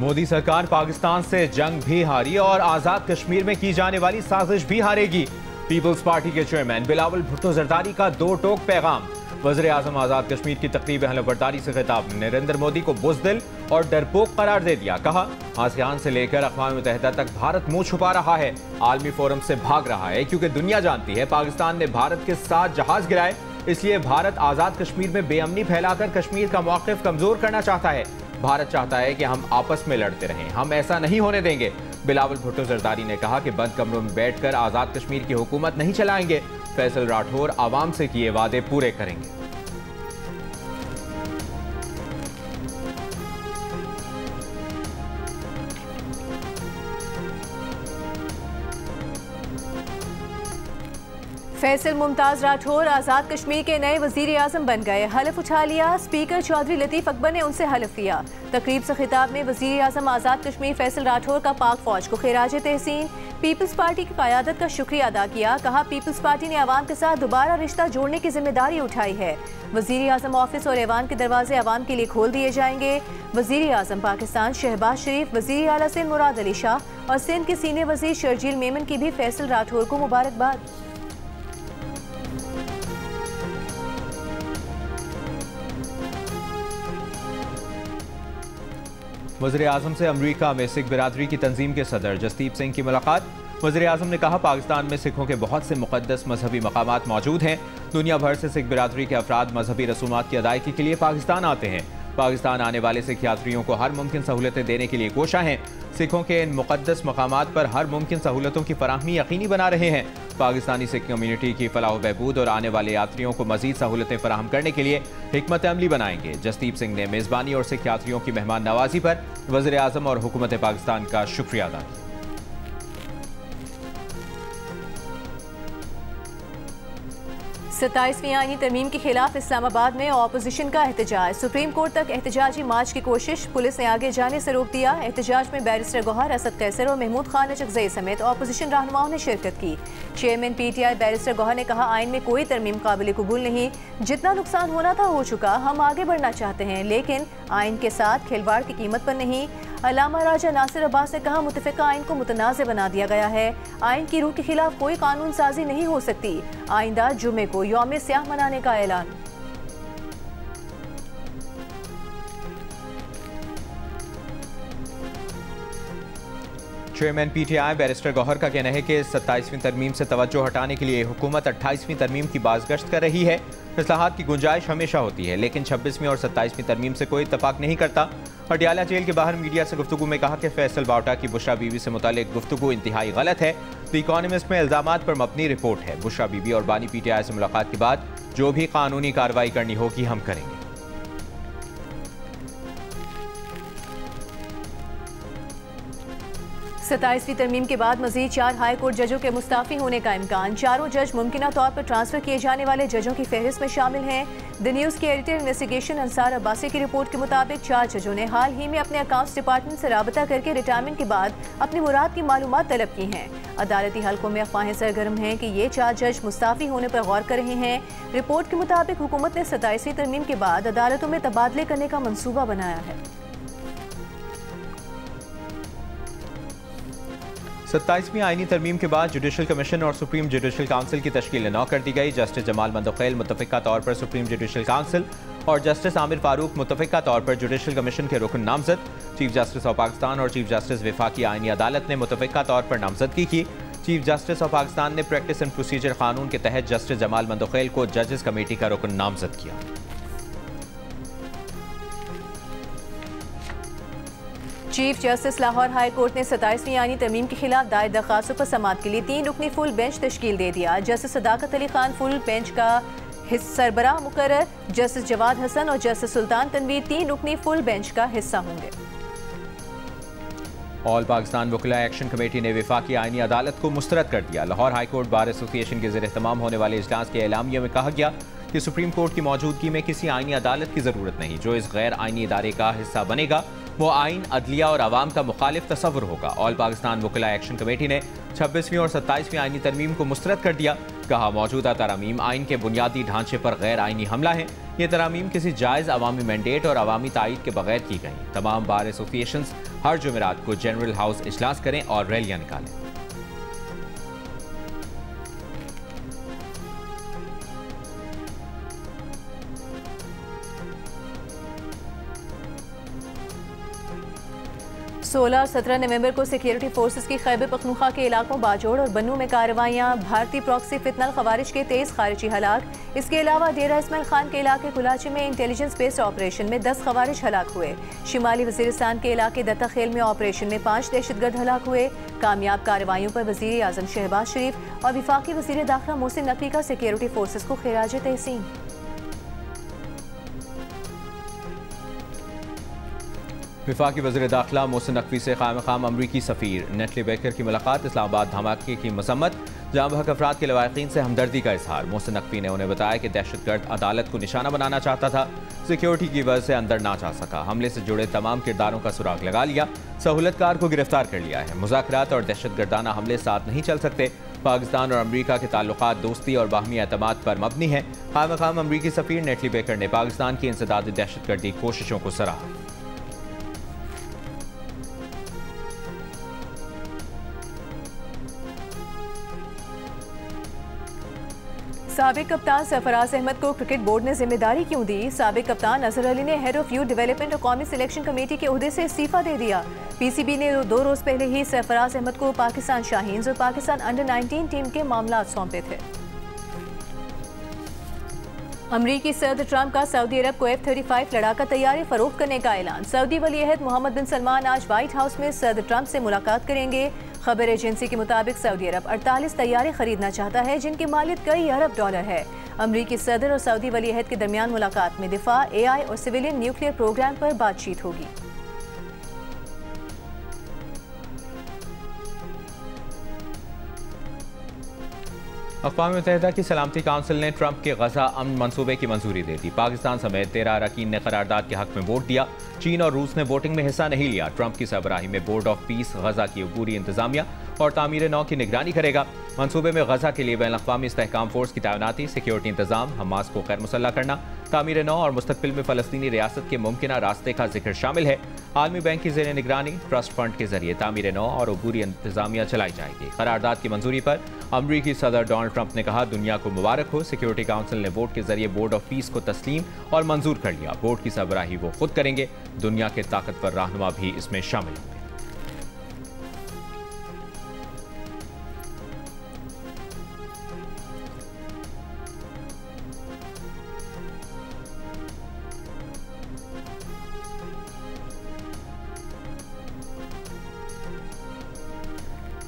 मोदी सरकार पाकिस्तान से जंग भी हारी और आजाद कश्मीर में की जाने वाली साजिश भी हारेगी। पीपल्स पार्टी के चेयरमैन बिलावल भुट्टो जरदारी का दो टोक पैगाम। वज़ीर आज़म आजाद कश्मीर की तकरीब हलफबरदारी से खिताब। नरेंद्र मोदी को बुज़दिल और डरपोक करार दे दिया। कहा, आसियान से लेकर अक़वाम मुत्तहिदा तक भारत मुंह छुपा रहा है, आलमी फोरम से भाग रहा है, क्योंकि दुनिया जानती है पाकिस्तान ने भारत के 7 जहाज गिराए, इसलिए भारत आजाद कश्मीर में बेअमनी फैलाकर कश्मीर का मौक़िफ़ कमजोर करना चाहता है। भारत चाहता है कि हम आपस में लड़ते रहें, हम ऐसा नहीं होने देंगे। बिलावल भुट्टो जरदारी ने कहा कि बंद कमरों में बैठकर आजाद कश्मीर की हुकूमत नहीं चलाएंगे। फैसल राठौर आवाम से किए वादे पूरे करेंगे। फैसल मुमताज राठौर आज़ाद कश्मीर के नए वज़ीर आज़म बन गए। हलफ उठा लिया। स्पीकर चौधरी लतीफ़ अकबर ने उनसे हलफ लिया। तकरीब से खिताब में वज़ीर आज़म आज़ाद कश्मीर फैसल राठौर का पाक फौज को खिराज तहसीन, पीपल्स पार्टी की क़यादत का शुक्रिया अदा किया। कहा, पीपल्स पार्टी ने अवाम के साथ दोबारा रिश्ता जोड़ने की जिम्मेदारी उठाई है। वज़ीर आज़म ऑफिस और ऐवान के दरवाजे अवाम के लिए खोल दिए जाएंगे। वज़ीर आज़म पाकिस्तान शहबाज शरीफ, वज़ीर आला सिंध मुराद अली शाह और सिंध के सीनियर वज़ीर शर्जील मेमन की भी फैसल राठौर को मुबारकबाद। वज़ीर आज़म से अमरीका में सिख बिरादरी की तंजीम के सदर जसदीप सिंह की मुलाकात। वज़ीर आज़म ने कहा, पाकिस्तान में सिखों के बहुत से मुक़द्दस मजहबी मकामात मौजूद हैं। दुनिया भर से सिख बिरादरी के अफराद मजहबी रसूमात की अदायगी के लिए पाकिस्तान आते हैं। पाकिस्तान आने वाले सिख यात्रियों को हर मुमकिन सहूलतें देने के लिए कोशा हैं। सिखों के इन मुक़द्दस मकामात पर हर मुमकिन सहूलतों की फराहमी यकीनी बना रहे हैं। पाकिस्तानी सिख कम्यूनिटी की फलाह बहबूद और आने वाले यात्रियों को मजीद सहूलतें फराहम करने के लिए हिकमत अमली बनाएंगे। जसदीप सिंह ने मेज़बानी और सिख यात्रियों की मेहमान नवाजी पर वज़ीर आज़म और हुकूमत पाकिस्तान का शुक्रिया अदा किया। 27वीं आईनी तरमीम के खिलाफ इस्लामाबाद में ऑपोजिशन का एहतजाज। सुप्रीम कोर्ट तक एहतजाजी मार्च की कोशिश, पुलिस ने आगे जाने से रोक दिया। एहतजाज में बैरिस्टर गौहर, असद कैसर और महमूद खान अचकज़ई समेत ऑपोजिशन रहनुमाओं ने शिरकत की। चेयरमैन PTI बैरिस्टर गौहर ने कहा, आइन में कोई तरमीम काबिल कबूल नहीं, जितना नुकसान होना था हो चुका, हम आगे बढ़ना चाहते हैं, लेकिन आइन के साथ खिलवाड़ की कीमत पर नहीं। अल्लामा राजा नासिर अब्बास ने कहा, मुतफ़िका आइन को मुतनाज़ बना दिया गया है, आइन की रूह के खिलाफ कोई कानून साजी नहीं हो सकती। आइंदा जुमे को यौम स्याह मनाने का ऐलान। चेयरमैन PTI बैरिस्टर गौहर का कहना है कि 27वीं तरमीम से तवज्जो हटाने के लिए हुकूमत 28वीं तरमीम की बाज़गश्त कर रही है। इस्लाहात की गुंजाइश हमेशा होती है, लेकिन 26वीं और 27वीं तरमीम से कोई इत्तफाक नहीं करता। पटियाला जेल के बाहर मीडिया से गुफ्तगू में कहा कि फैसल बावटा की बुशरा बीबी से मुतालिक गुफ्तगू इंतहाई गलत है। द इकॉनमिस्ट में इल्ज़ामात पर मबनी रिपोर्ट है। बुशरा बीबी और बानी PTI से मुलाकात के बाद जो भी कानूनी कार्रवाई करनी होगी हम करेंगे। 27वीं तरमीम के बाद मजीद 4 हाई कोर्ट जजों के मुस्ताफ़ी होने का इम्कान। 4 जज मुमकिना तौर पर ट्रांसफर किए जाने वाले जजों की फहरिस्त में शामिल हैं। द न्यूज़ के एडिटर इन्वेस्टिगेशन अंसार अब्बासी की रिपोर्ट के मुताबिक 4 जजों ने हाल ही में अपने अकाउंट्स डिपार्टमेंट से राबता करके रिटायरमेंट के बाद अपनी मुराद की मालूमात तलब की हैं। अदालती हल्कों में अफवाहें सरगर्म हैं कि ये 4 जज मुस्ताफ़ी होने पर गौर कर रहे हैं। रिपोर्ट के मुताबिक हुकूमत ने 27वीं तरमीम के बाद अदालतों में तबादले करने का मनसूबा बनाया है। 27वीं आईनी तरमीम के बाद जुडिशल कमीशन और सुप्रीम जुडिशल काउंसिल की तश्कील नौ कर दी गई। जस्टिस जमाल मंदोखेल मुत्तफ़िका तौर पर सुप्रीम जुडिशल काउंसिल और जस्टिस आमिर फारूक मुत्तफ़िका तौर पर जुडिशल कमीशन के रुकन नामजद। चीफ जस्टिस ऑफ पाकिस्तान और चीफ जस्टिस वफाकी आईनी अदालत ने मुत्तफ़िका तौर पर नामजदगी की। चीफ जस्टिस ऑफ पाकिस्तान ने प्रैक्टिस एंड प्रोसीजर कानून के तहत जस्टिस जमाल मंदोखेल को जजेस कमेटी का रुकन नामजद किया। Chief justice Lahore high court ने 27वीं आईनी तरमीम के खिलाफ दायर दरखास्तों पर समाअत के लिए 3 रुकनी फुल बेंच तश्कील दे दिया। जस्टिस सदाकत अली खान फुल बेंच का सरबराह मुकर्रर। जस्टिस जवाद हसन और जस्टिस सुल्तान तनवीर 3 रुकनी फुल बेंच का हिस्सा होंगे। ऑल पाकिस्तान वकीला एक्शन कमेटी ने वफाकी आईनी अदालत को मुस्तरद कर दिया। Lahore high court bar association के ज़ेर एहतमाम होने वाले इजलास के एलामिया में कहा गया कि सुप्रीम कोर्ट की मौजूदगी में किसी आईनी अदालत की ज़रूरत नहीं। जो इस गैर आईनी इदारे का हिस्सा बनेगा वो आइन, अदलिया और आवाम का मुखालिफ तस्वुर होगा। ऑल पाकिस्तान वकीला एक्शन कमेटी ने 26वीं और 27वीं आईनी तरमीम को मुस्तरद कर दिया। कहा, मौजूदा तरामीम आइन के बुनियादी ढांचे पर गैर आईनी हमला है। ये तरामीम किसी जायज़ अवामी मैंडेट और अवामी तायीद के बगैर की गई। तमाम बार एसोसिएशंस हर जुमेरात को जनरल हाउस इजलास करें और रैलियां निकालें। सोलह और 17 नवंबर को सिक्योरिटी फोर्सेस की खैबर पख्तूनख्वा के इलाकों बाजोड़ और बन्नू में कार्रवाइयाँ। भारतीय प्रॉक्सी फितनल खवारिज के 23 खारिजी हलाक। इसके अलावा डेरा इस्माइल खान के इलाके कुलाची में इंटेलिजेंस बेस्ड ऑपरेशन में 10 खवारिज हलाक हुए। शिमाली वजीरिस्तान के इलाके दत्ता खेल में ऑपरेशन में 5 दहशतगर्द हलाक हुए। कामयाब कार्रवाइयों पर वजीर आजम शहबाज शरीफ और वफाकी वजीर दाखिला मोहसिन नकवी का सिक्योरिटी फोर्सेस को खिराज तहसीन। वफाकी वज़ीर दाखिला मोहसिन नकवी से ख़ाम अमरीकी सफ़ीर नेटली बेकर की मुलाकात। इस्लामाबाद धमाके की मसम्मत। जाम बहक अफराद के लवाकिन से हमदर्दी का इजहार। मोहसिन नकवी ने उन्हें बताया कि दहशतगर्द अदालत को निशाना बनाना चाहता था, सिक्योरिटी की वजह से अंदर ना जा सका। हमले से जुड़े तमाम किरदारों का सुराग लगा लिया, सहूलतकार को गिरफ्तार कर लिया है। मुज़ाकरात और दहशतगर्दाना हमले साथ नहीं चल सकते। पाकिस्तान और अमरीका के ताल्लुकात दोस्ती और बाहमी एतमाद पर मबनी है। ख़ाम अमरीकी सफ़ीर नेटली बेकर ने पाकिस्तान की इंसदादी दहशतगर्दी कोशिशों को सराहा। साबिक कप्तान सरफराज अहमद को क्रिकेट बोर्ड ने जिम्मेदारी क्यों दी? साबिक कप्तान अजहर अली ने हेड ऑफ यूथ डेवलपमेंट और कौमी सिलेक्शन कमेटी के ओहदे से इस्तीफा दे दिया। पीसीबी ने 2 रोज पहले ही सरफराज अहमद को पाकिस्तान शाहीन्स और पाकिस्तान अंडर 19 टीम के मामलात सौंपे थे। अमरीकी सदर ट्रंप का सऊदी अरब को F-35 लड़ाका तैयारी फरोख्त करने का ऐलान। सऊदी वली-ए-अहद मोहम्मद बिन सलमान आज व्हाइट हाउस में सदर ट्रंप से मुलाकात करेंगे। खबर एजेंसी के मुताबिक सऊदी अरब 48 तैयारे खरीदना चाहता है, जिनकी मालियत कई अरब डॉलर है। अमरीकी सदर और सऊदी वली-ए-अहद के दरमियान मुलाकात में दिफा, AI और सिविलियन न्यूक्लियर प्रोग्राम पर बातचीत होगी। अक़वाम मुत्तहिदा की सलामती काउंसिल ने ट्रंप के गजा अमन मंसूबे की मंजूरी दे दी। पाकिस्तान समेत 13 अरकान ने करारदाद के हक में वोट दिया। चीन और रूस ने वोटिंग में हिस्सा नहीं लिया। ट्रंप की सरबराही में बोर्ड ऑफ पीस गजा की अबूरी इंतजामिया और तामीर नौ की निगरानी करेगा। मंसूबे में गजा के लिए बैनुल-अक़वामी इस्तेहकाम फोर्स की तैनाती, सिक्योरिटी इंतजाम, हमास को गैर मुसल्लह करना, तामीर नौ और मुस्तकबिल में फ़लस्तीनी रियासत के मुमकिना रास्ते का जिक्र शामिल है। आलमी बैंक की ज़ेर निगरानी ट्रस्ट फंड के जरिए तामीर नौ और अबूरी इंतजामिया चलाई जाएगी। करारदाद की मंजूरी पर अमरीकी सदर डोनाल्ड ट्रंप ने कहा, दुनिया को मुबारक हो। सिक्योरिटी काउंसिल ने वोट के जरिए बोर्ड ऑफ पीस को तस्लीम और मंजूर कर लिया। बोर्ड की सरबराही वो खुद करेंगे। दुनिया के ताकतवर रहनुमा भी इसमें शामिल होंगे।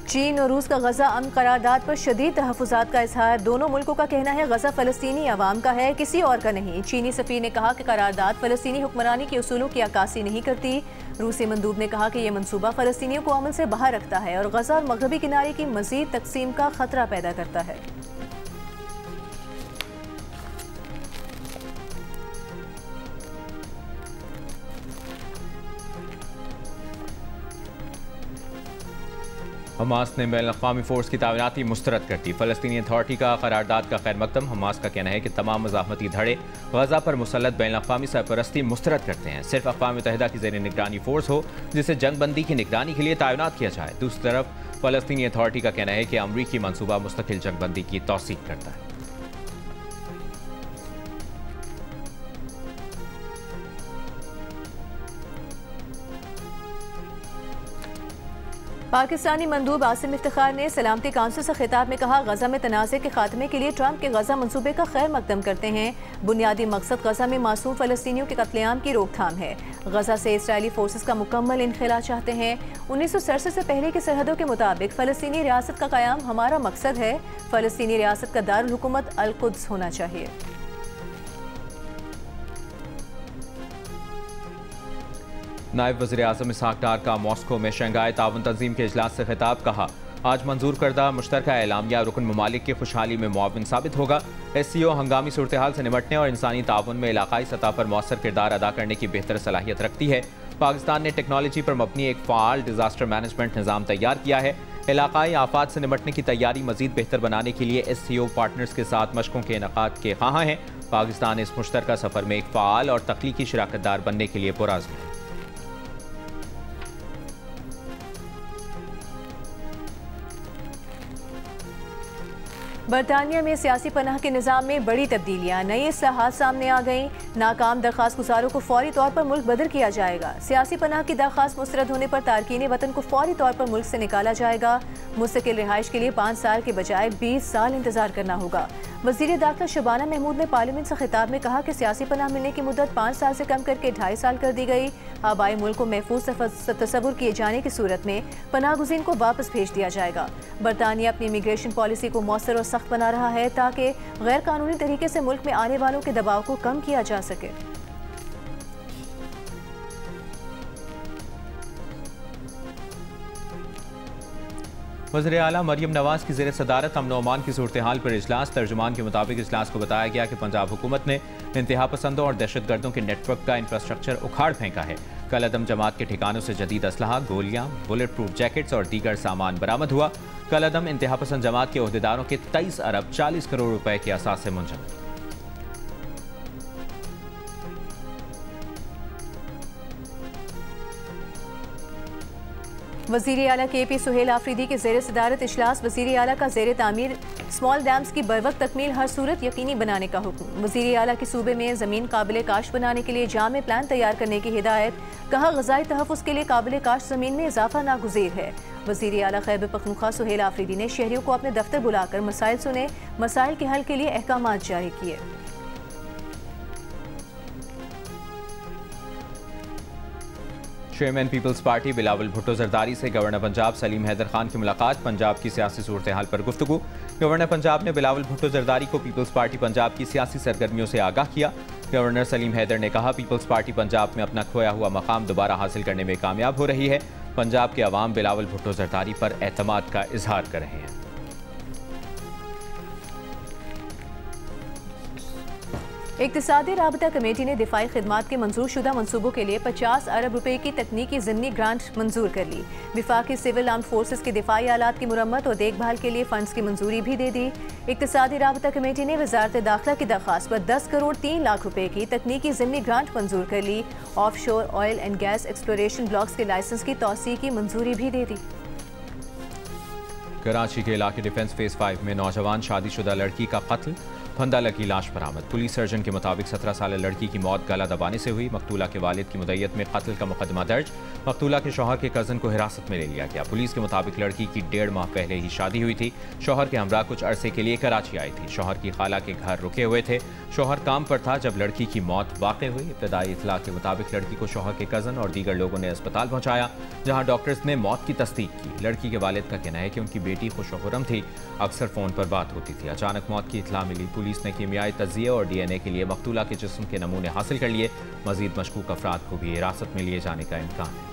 चीन और रूस का गजा अमन करारदाद पर शदीद तहफ़्फ़ुज़ात का इजहार। दोनों मुल्कों का कहना है गजा फ़लस्तीनी अवाम का है, किसी और का नहीं। चीनी सफ़ीर ने कहा कि करारदाद फ़लस्तीनी हुक्मरानी के उसूलों की अक्कासी नहीं करती। रूसी मंदूब ने कहा कि यह मनसूबा फ़लस्तीनियों को अमन से बाहर रखता है और गजा और मगरबी किनारे की मज़ीद तकसीम का खतरा पैदा करता है। हमास ने बैनुल-अक़वामी फोर्स की तैनाती मुस्तरद कर दी। फ़लस्तीनी अथॉरिटी का करारदाद का खैर मकदम। हमास का कहना है कि तमाम मज़ाहमती धड़े गजा पर मुसल्लत बैनुल-अक़वामी सरपरस्ती मुस्तरद करते हैं। सिर्फ अक़वाम मुत्तहिदा की ज़ेर निगरानी फोर्स हो जिसे जंगबंदी की निगरानी के लिए तैनात किया जाए। दूसरी तरफ फ़लस्तीनी अथॉरिटी का कहना है कि अमरीकी मनसूबा मुस्तकिल जंगबंदी की तौसीक़ करता है। पाकिस्तानी मंदूब आसिम इफ्तिखार ने सलामती काउंसिल से खिताब में कहा, गजा में तनाज़े के खात्मे के लिए ट्रंप के गजा मंसूबे का खैर मकदम करते हैं। बुनियादी मकसद गजा में मासूम फ़लस्तीनियों के कत्लेआम की रोकथाम है। गजा से इसराइली फोर्सेस का मुकम्मल इनखिला चाहते हैं। 1967 से पहले की सरहदों के मुताबिक फ़लस्तीनी रियासत का क़याम हमारा मकसद है। फ़लस्तीनी रियासत का दारुल हुकूमत अल-कुद्स होना चाहिए। नायब वज़ीर आज़म इसहाक़ डार का मॉस्को में शंघाई ताउन तंजीम के इजलास से खिताब। कहा, आज मंजूर करदा मुश्तरका एलामिया रुकन ममालिक की खुशहाली में मुआविन साबित होगा। SCO हंगामी सूरत हाल से निपटने और इंसानी ताउन में इलाकाई सतह पर मौसर किरदार अदा करने की बेहतर सलाहियत रखती है। पाकिस्तान ने टेक्नोलॉजी पर मबनी एक फ़ाल डिजास्टर मैनेजमेंट निज़ाम तैयार किया है। इलाकाई आफात से निपटने की तैयारी मजीद बेहतर बनाने के लिए SCO पार्टनर्स के साथ मशकों के इनेकाद के ख़्वाह हैं। पाकिस्तान इस मुश्तरका सफ़र में एक फ़ाल और तख्लीकी शराकतदार बनने के लिए पुरअज़्म है। बरतानिया में सियासी पनाह के निज़ाम में बड़ी तब्दीलियाँ, नई इस्लाहात सामने आ गईं। नाकाम दरख्वास्त गुजारों को फौरी तौर पर मुल्क बदर किया जाएगा। सियासी पनाह की दरख्वास्त मुस्तरद होने पर तारकीन वतन को फौरी तौर पर मुल्क से निकाला जाएगा। मुस्तकिल रिहाइश के लिए 5 साल के बजाय 20 साल इंतजार करना होगा। वज़ीर दाखिला शबाना महमूद ने पार्लियामेंट से खिताब में कहा कि सियासी पनाह मिलने की मुद्दत 5 साल से कम करके 2.5 साल कर दी गई। आबाई मुल्क को महफूज तस्वुर किए जाने की सूरत में पनाह गुज़ीन को वापस भेज दिया जाएगा। बरतानिया अपनी इमिग्रेशन पॉलिसी को मौसर और सख्त बना रहा है ताकि गैर कानूनी तरीके से मुल्क में आने वालों के दबाव को कम किया जा सके। वज़ीर आला मरियम नवाज की ज़ेर सदारत अमन और अमान की सूरत हाल पर इजलास। तर्जुमान के मुताबिक इजलास को बताया गया कि पंजाब हुकूमत ने इंतहा पसंदों और दहशत गर्दों के नेटवर्क का इंफ्रास्ट्रक्चर उखाड़ फेंका है। कल अदम जमात के ठिकानों से जदीद असलहा, गोलियां, बुलेट प्रूफ जैकेट्स और दीगर सामान बरामद हुआ। कल अदम इंतहा पसंद जमात के ओहदेदारों के 23 अरब 40 करोड़ रुपए के असास से मुंजमद। वज़ीर आला KP सुहेल आफरीदी के ज़ेर सदारत इजलास। वज़ीर आला का ज़ेर तामीर स्मॉल डैम्स की बरवक्त तकमील हर सूरत यकीनी बनाने का हुक्म। वज़ीर आला के सूबे में ज़मीन काबिल काश्त बनाने के लिए जामे प्लान तैयार करने की हिदायत। कहा ग़ज़ाई तहफ़्फ़ुज़ के लिए काबिल काश्त ज़मीन में इजाफा नागुज़ीर है। वज़ीर आला खैबर पख्तूनख्वा सुहेल आफरीदी ने शहरियों को अपने दफ्तर बुलाकर मसाइल सुने, मसाइल के हल के लिए अहकामात जारी किए। चेयरमैन पीपल्स पार्टी बिलावल भुट्टो जरदारी से गवर्नर पंजाब सलीम हैदर खान की मुलाकात। पंजाब की सियासी सूरत हाल पर गुफ्तगू। गवर्नर पंजाब ने बिलावल भुट्टो जरदारी को पीपल्स पार्टी पंजाब की सियासी सरगर्मियों से आगाह किया। गवर्नर सलीम हैदर ने कहा, पीपल्स पार्टी पंजाब में अपना खोया हुआ मकाम दोबारा हासिल करने में कामयाब हो रही है। पंजाब के अवाम बिलावल भुट्टो जरदारी पर एतमाद का इजहार कर रहे हैं। इक़्तिसादी राबता कमेटी ने दिफाई खिदमात के मंजूर शुदा मनसूबों के लिए 50 अरब रुपए की तकनीकी ज़िमनी ग्रांट मंजूर कर ली। विफाकी सिविल आर्म्ड फोर्सेस की दिफाई आलात की मुरम्मत और देखभाल के लिए फंड्स की मंजूरी भी दे दी। इक़्तिसादी राबता कमेटी ने वज़ारत दाखिला की दरख्वास्त पर 10 करोड़ 3 लाख रुपए की तकनीकी ज़िमनी ग्रांट मंजूर कर ली। ऑफ शोर oil and gas exploration blocks के लाइसेंस की तौसीह की मंजूरी भी दे दी। कराची के इलाके डिफेंस फेज 5 में नौजवान शादीशुदा लड़की का कत्ल, फंदा लगी लाश बरामद। पुलिस सर्जन के मुताबिक 17 साल लड़की की मौत गला दबाने से हुई। मकतूला के वालिद की मुद्दत में कत्ल का मुकदमा दर्ज। मकतूला के शौहर के कज़न को हिरासत में ले लिया गया। पुलिस के मुताबिक लड़की की 1.5 माह पहले ही शादी हुई थी। शौहर के हमरा कुछ अरसे के लिए कराची आई थी। शौहर की खाला के घर रुके हुए थे। शौहर काम पर था जब लड़की की मौत वाक़ हुई। इब्तदाई इत्तला के मुताबिक लड़की को शौहर के कज़न और दीगर लोगों ने अस्पताल पहुँचाया, जहाँ डॉक्टर्स ने मौत की तस्दीक की। लड़की के वालिद का कहना है कि उनकी बेटी खुशखुरम थी, अक्सर फ़ोन पर बात होती थी। अचानक मौत की इत्तला मिली। पुलिस ने कीमियाई तज्ज़िया और DNA के लिए मकतूला के जिस्म के नमूने हासिल कर लिए। मजीद मशकूक अफराद को भी हिरासत में लिए जाने का इम्कान है।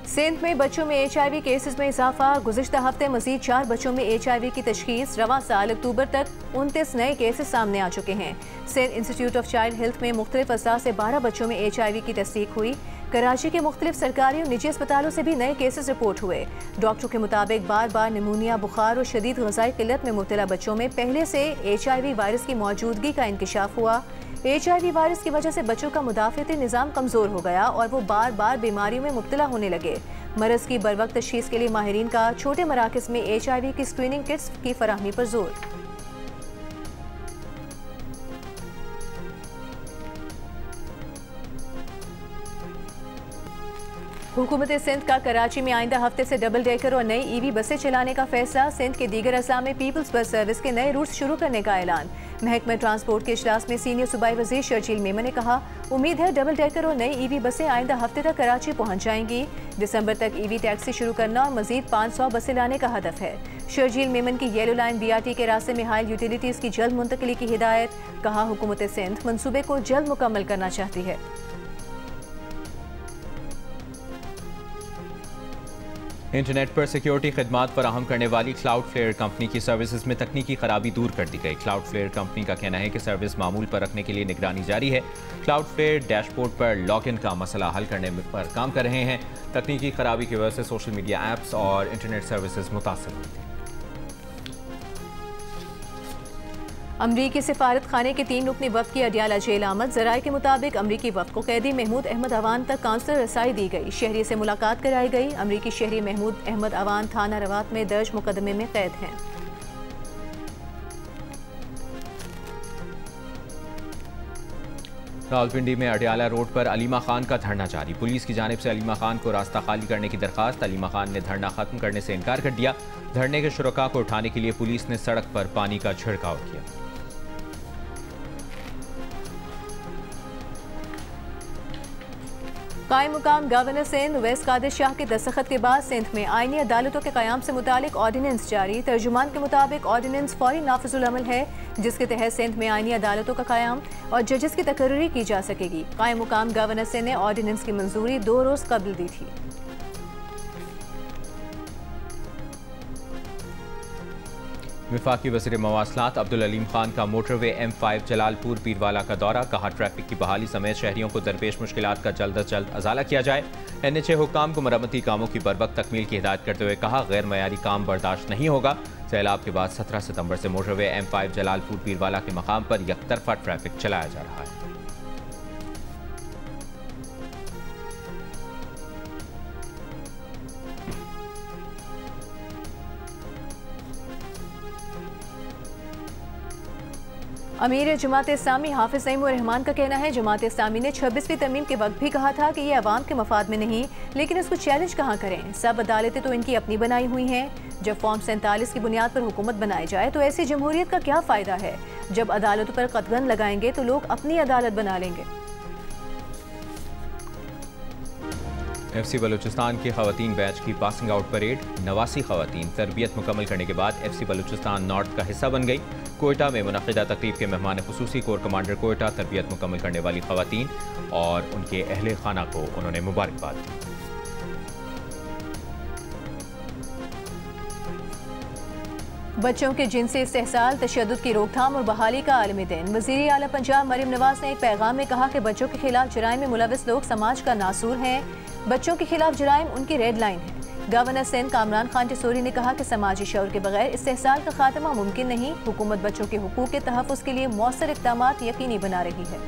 सिंध में बच्चों में HIV केसेस में इजाफा। गुज़िश्ता हफ्ते मजीद 4 बच्चों में HIV की तशखीस। रवां साल अक्टूबर तक 29 नए केसेस सामने आ चुके हैं। सिंध इंस्टीट्यूट ऑफ चाइल्ड हेल्थ में मुख्तलिफ अजला से 12 बच्चों में HIV की तस्दीक हुई। कराची के मुख्तलिफ सरकारी और निजी अस्पतालों से भी नए केसेस रिपोर्ट हुए। डॉक्टरों के मुताबिक बार बार निमोनिया, बुखार और शदीद ग़िज़ाई किल्लत में मुब्तला बच्चों में पहले से HIV वायरस की मौजूदगी का इंकशाफ हुआ। HIV वायरस की वजह से बच्चों का मुदाफ़ती निज़ाम कमज़ोर हो गया और वो बार बार बीमारियों में मुब्तला होने लगे। मरज़ की बरवक्त तशख़ीस के लिए माहिरीन का छोटे मराकज़ में HIV की स्क्रीनिंग किट्स की फराहमी पर जोर। हुकूमत सिंध का कराची में आइंदा हफ्ते से डबल डेकर और नई ईवी बसें चलाने का फैसला। सिंध के दीगर अजला में पीपल्स बस सर्विस के नए रूट शुरू करने का ऐलान। महकमा ट्रांसपोर्ट के इजलास में सीनियर सूबाई वजीर शर्जील मेमन ने कहा, उम्मीद है डबल डेकर और नई ईवी बसें आइंदा हफ्ते तक कराची पहुंच जाएंगी। दिसंबर तक ईवी टैक्सी शुरू करना और मजीद 500 बसें लाने का हदफ है। शर्जील मेमन की येलो लाइन BRT के रास्ते में हायल यूटिलिटीज की जल्द मुंतकली की हिदायत। कहा, हुकूमत सिंध मनसूबे को जल्द मुकम्मल करना चाहती है। इंटरनेट पर सिक्योरिटी खिदमात फराहम करने वाली क्लाउडफ्लेयर कंपनी की सर्विसेज में तकनीकी खराबी दूर कर दी गई। क्लाउडफ्लेयर कंपनी का कहना है कि सर्विस मामूल पर रखने के लिए निगरानी जारी है। क्लाउडफ्लेयर डैशबोर्ड पर लॉगिन का मसला हल करने पर काम कर रहे हैं। तकनीकी खराबी की वजह से सोशल मीडिया ऐप्स और इंटरनेट सर्विसेज मुतासर हुई थी। अमरीकी सिफारत खाने के 3 रुकनी वफ्द की अडियाला जेल आमद। जराये के मुताबिक अमरीकी वफ्द को कैदी महमूद अहमद अवान तक काउंसलर रसाई दी गई। शहरी से मुलाकात कराई गई। अमरीकी शहरी महमूद अहमद अवान थाना रवात में दर्ज मुकदमे में कैद हैं। रावलपिंडी में अडियाला रोड पर अलीमा खान का धरना जारी। पुलिस की जानिब से अलीमा खान को रास्ता खाली करने की दरखास्त। अलीमा खान ने धरना खत्म करने से इनकार कर दिया। धरने के शुरका को उठाने के लिए पुलिस ने सड़क पर पानी का छिड़काव किया। कायम मुकाम गवर्नर सिंध उवैस कादिर शाह के दस्तखत के बाद सिंध में आईनी अदालतों के क़याम से मुतालिक ऑर्डिनेंस जारी। तर्जुमान के मुताबिक ऑर्डिनेंस फौरी नाफिजुल अमल है, जिसके तहत सिंध में आईनी अदालतों का क़याम और जजेस की तकर्री की जा सकेगी। कायम मुकाम गवर्नर सिंध ने ऑर्डिनेंस की मंजूरी 2 रोज़ कबल दी थी। वफाकी वज़ीर मवासलात अब्दुल अलीम खान का मोटरवे M5 जलालपुर पीरवाला का दौरा। कहा, ट्रैफिक की बहाली समेत शहरियों को दरपेश मुश्किलात का जल्द अज जल्द अजाला किया जाए। NHA हुक्काम को मरम्मती कामों की बरवक्त तकमील की हिदायत करते हुए कहा, गैर मयारी काम बर्दाश्त नहीं होगा। सैलाब के बाद 17 सितंबर से मोटरवे M5 जलालपुर पीरवाला के मकाम पर यकतरफा ट्रैफिक चलाया जा रहा है। अमीर जमात इस्लामी हाफिज नईमुर रहमान का कहना है, जमात इस्लामी ने 26वीं तरमीम के वक्त भी कहा था कि ये अवाम के मफाद में नहीं, लेकिन इसको चैलेंज कहाँ करें। सब अदालतें तो इनकी अपनी बनाई हुई हैं। जब फॉर्म 47 की बुनियाद पर हुकूमत बनाई जाए तो ऐसी जमहूरियत का क्या फ़ायदा है। जब अदालतों पर कतगन लगाएंगे तो लोग अपनी अदालत बना लेंगे। FC बलूचिस्तान की खवातीन बैच की पासिंग आउट परेड। 89 खवातीन तरबियत मुकम्मल करने के बाद FC बलूचिस्तान नॉर्थ का हिस्सा बन गई। कोयटा में मुनक़िदा तकरीब के मेहमान खुसूसी कोर कमांडर कोयटा तरबियत मुकम्मल करने वाली खवातीन और उनके अहले खाना को उन्होंने मुबारकबाद दी। बच्चों के जिनसी इस्तेहसाल, तशद्दुद की रोकथाम और बहाली का आलमी दिन। वज़ीर आला पंजाब मरियम नवाज ने एक पैगाम में कहा कि बच्चों के खिलाफ जराइम में मुलविस लोग समाज का नासूर हैं। बच्चों के खिलाफ जराइम उनकी रेड लाइन है। गवर्नर सिंध कामरान खान टिसोरी ने कहा कि समाजी शऊर के बगैर इस्तेहसाल का खात्मा मुमकिन नहीं। हुकूमत बच्चों के हुकूक के तहफ़्फ़ुज़ के लिए मौसर इक़दामात यकीनी बना रही है।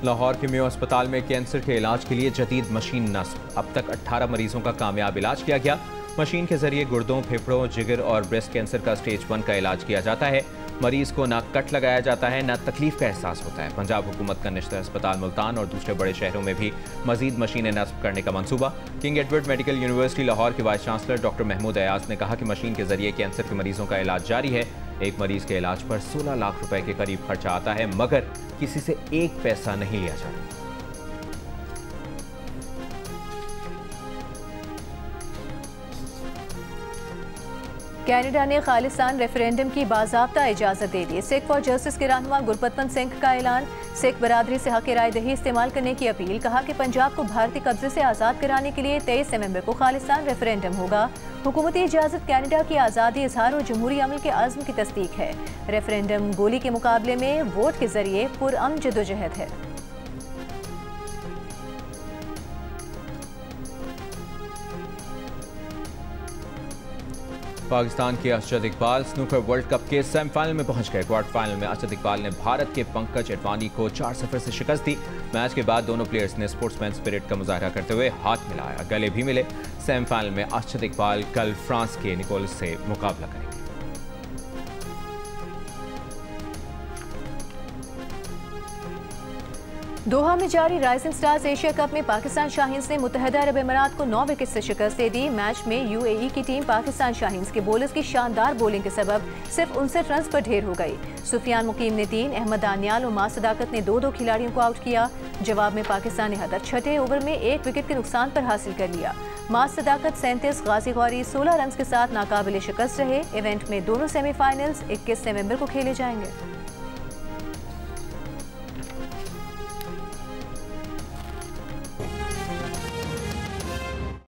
लाहौर के मेयो अस्पताल में कैंसर के इलाज के लिए जदीद मशीन नस्ब। अब तक 18 मरीजों का कामयाब इलाज किया गया। मशीन के जरिए गुर्दों, फेफड़ों, जिगर और ब्रेस्ट कैंसर का स्टेज 1 का इलाज किया जाता है। मरीज को ना कट लगाया जाता है, ना तकलीफ का एहसास होता है। पंजाब हुकूमत का निश्चित अस्पताल मुल्तान और दूसरे बड़े शहरों में भी मजीद मशीनें नस्ब करने का मंसूबा। King Edward Medical University Lahore के vice chancellor doctor Mahmood Ayaz ने कहा कि मशीन के जरिए कैंसर के मरीजों का इलाज जारी है। एक मरीज के इलाज पर 16 लाख रुपए के करीब खर्चा आता है, मगर किसी से एक पैसा नहीं लिया जाता। कैनेडा ने खालिस्तान रेफरेंडम की बाज़ाब्ता इजाज़त दे दी। सिख फॉर जस्टिस के रहनुमा गुरपतवंत सिंह का ऐलान। सिख बरादरी से हक़ राय दही इस्तेमाल करने की अपील। कहा कि पंजाब को भारतीय कब्जे से आज़ाद कराने के लिए 23 नवंबर को खालिस्तान रेफरेंडम होगा। हुकूमती इजाज़त कैनेडा की आज़ादी, इजहार और जमहूरी अमल के आज़म की तस्दीक है। रेफरेंडम गोली के मुकाबले में वोट के जरिए पुरअमन जदोजहद है। पाकिस्तान के Arshad Iqbal snooker world cup के सेमीफाइनल में पहुंच गए। क्वार्टर फाइनल में अरशद इकबाल ने भारत के पंकज एडवाणी को 4-0 से शिकस्त दी। मैच के बाद दोनों प्लेयर्स ने स्पोर्ट्समैन स्पिरिट का मुजाहरा करते हुए हाथ मिलाया, गले भी मिले। सेमीफाइनल में अरशद इकबाल कल फ्रांस के निकोलस से मुकाबला करेंगे। दोहा में जारी राइजिंग स्टार्स एशिया कप में पाकिस्तान शाहीन्स ने मुत्तहदा अरब अमीरात को 9 विकेट से शिकस्त दे दी। मैच में यूएई की टीम पाकिस्तान शाहीन्स के बॉलर्स की शानदार बॉलिंग के सबब सिर्फ 59 रन पर ढेर हो गई। सुफियान मुकीम ने 3, अहमद दानियाल और मास सदाकत ने 2-2 खिलाड़ियों को आउट किया। जवाब में पाकिस्तान ने हदफ छठे ओवर में 1 विकेट के नुकसान पर हासिल कर लिया। मास सदाकत 37, गाजी गौरी 16 रन के साथ नाकाबिले शिकस्त रहे। इवेंट में दोनों सेमीफाइनल्स 21 नवंबर को खेले जाएंगे।